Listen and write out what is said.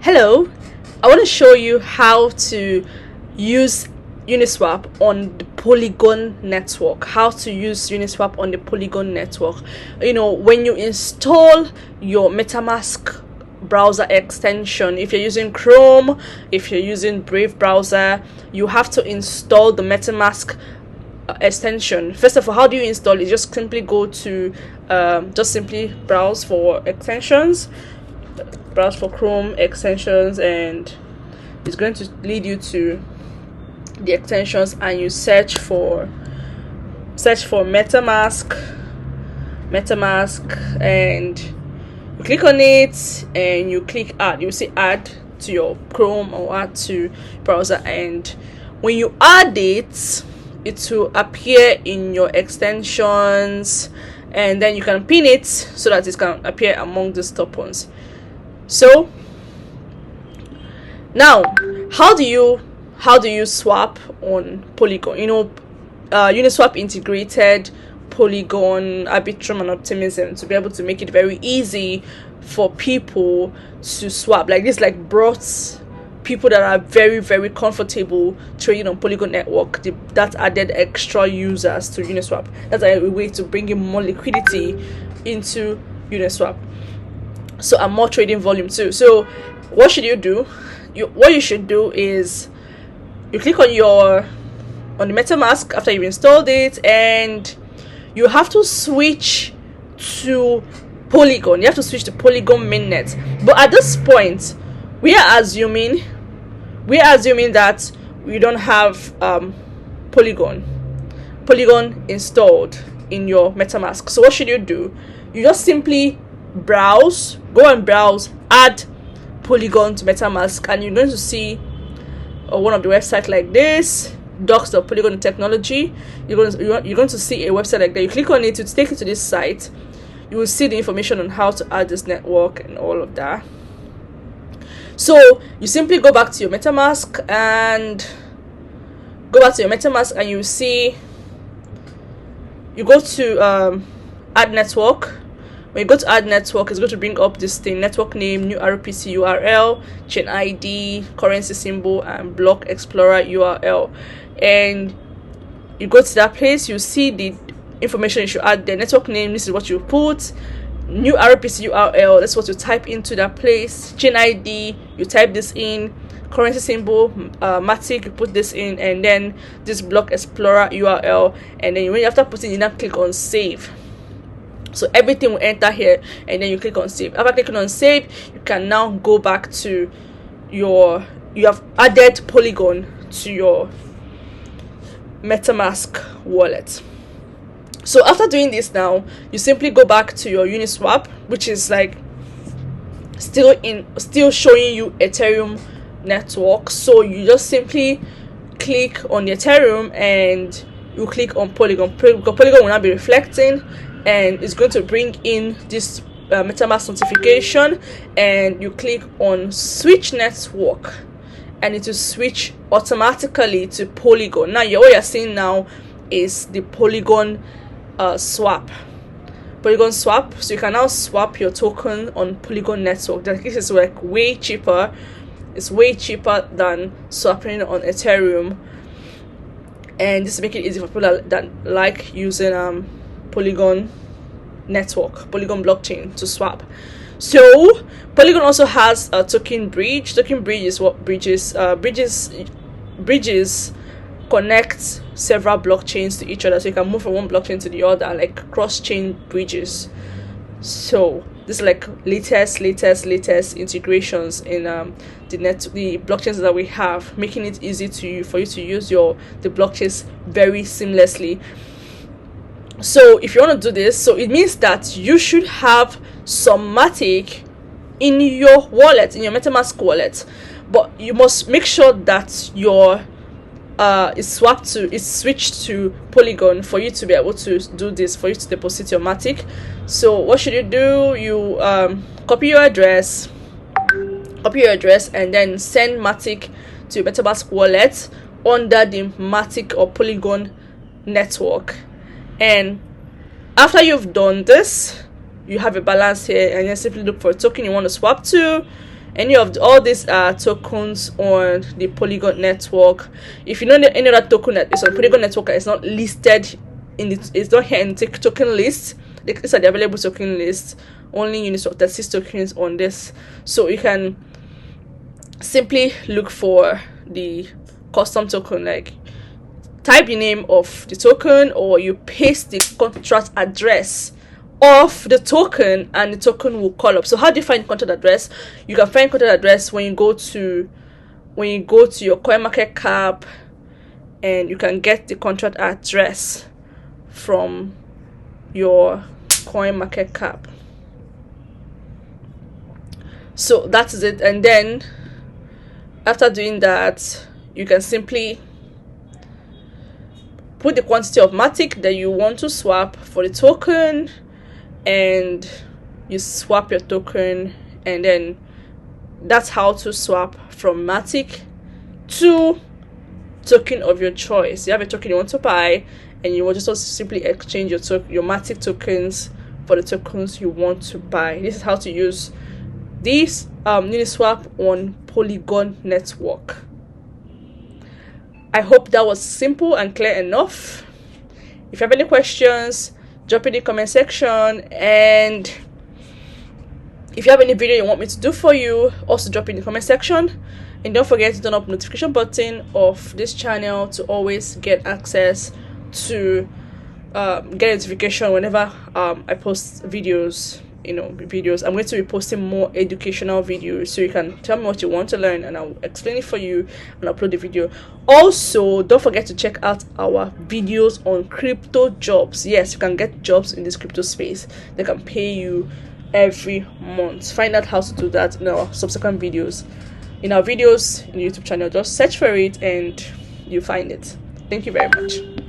Hello, I want to show you how to use Uniswap on the Polygon network. How to use Uniswap on the Polygon network. When you install your MetaMask browser extension, if you're using Chrome, if you're using Brave browser, you have to install the MetaMask extension. First of all, how do you install it? Just simply go to just simply browse for extensions, browse for Chrome extensions, and it's going to lead you to the extensions, and you search for MetaMask, and you click on it and you click add. You see add to your Chrome or add to browser, and when you add it, it will appear in your extensions, and then you can pin it so that it can appear among the top ones. So now, how do you swap on Polygon? Uniswap integrated Polygon, Arbitrum, and Optimism to be able to make it very easy for people to swap. Like this, brought people that are very, very comfortable trading on Polygon Network. That added extra users to Uniswap. That's a way to bring in more liquidity into Uniswap. So, and more trading volume too. So what should you do? What you should do is you click on the MetaMask after you've installed it, and you have to switch to Polygon. You have to switch to Polygon mainnet. But at this point, we are assuming that we don't have Polygon installed in your MetaMask. So what should you do? You just simply go and browse, add Polygon to MetaMask, and you're going to see one of the websites like this, docs.polygon technology. You're going to see a website like that. You click on it to take you to this site. You will see the information on how to add this network and all of that. So you simply go back to your MetaMask and you see, you go to add network. When you go to add network, it's going to bring up this thing: network name, new RPC URL, chain ID, currency symbol, and block explorer URL. And you go to that place, you see the information you should add. The network name, this is what you put. New RPC URL, that's what you type into that place. Chain ID, you type this in. Currency symbol, Matic, you put this in, and then this block explorer URL. And then when you after putting, you now click on save. So everything will enter here, and then you click on save. After clicking on save, you can now go back to you have added Polygon to your MetaMask wallet. So after doing this, now you simply go back to your Uniswap, which is still showing you Ethereum network. So you just simply click on the Ethereum and you click on Polygon. Polygon will now be reflecting, and it's going to bring in this MetaMask notification, and you click on switch network, and it will switch automatically to Polygon. Now what you're seeing now is the Polygon swap. So you can now swap your token on Polygon network. This is way cheaper. It's way cheaper than swapping on Ethereum, and this make it easy for people that like using Polygon network, Polygon blockchain to swap. So Polygon also has a token bridge. Token bridge is what bridges connect several blockchains to each other, so you can move from one blockchain to the other, like cross-chain bridges. So this is latest integrations in the blockchains that we have, making it easy for you to use the blockchains very seamlessly. So if you want to do this, so it means that you should have some Matic in your wallet, in your MetaMask wallet, but you must make sure that your is switched to Polygon for you to be able to do this, for you to deposit your Matic. So what should you do? You copy your address, and then send Matic to your MetaMask wallet under the Matic or Polygon network. And after you've done this, you have a balance here, and you simply look for a token you want to swap to, any of all these tokens on the Polygon network. If you know any other token that is on Polygon network is not listed in it's not here in the token list, these are the available token list. Only Uniswap, there's 6 tokens on this, so you can simply look for the custom token, like type the name of the token, or you paste the contract address of the token and the token will call up. So how do you find contract address? You can find contract address when you go to your CoinMarketCap, and you can get the contract address from your CoinMarketCap. So that is it. And then after doing that, you can simply put the quantity of Matic that you want to swap for the token, and you swap your token, and then that's how to swap from Matic to token of your choice. You have a token you want to buy, and you will just simply exchange your Matic tokens for the tokens you want to buy. This is how to use this Uniswap on Polygon network. I hope that was simple and clear enough. If you have any questions, drop in the comment section, and if you have any video you want me to do for you, also drop in the comment section. And don't forget to turn up the notification button of this channel to always get access to get notification whenever I post videos. I'm going to be posting more educational videos, so you can tell me what you want to learn and I'll explain it for you and upload the video. Also, don't forget to check out our videos on crypto jobs. Yes, you can get jobs in this crypto space. They can pay you every month. Find out how to do that in our subsequent videos. In our videos in the YouTube channel, just search for it and you find it. Thank you very much.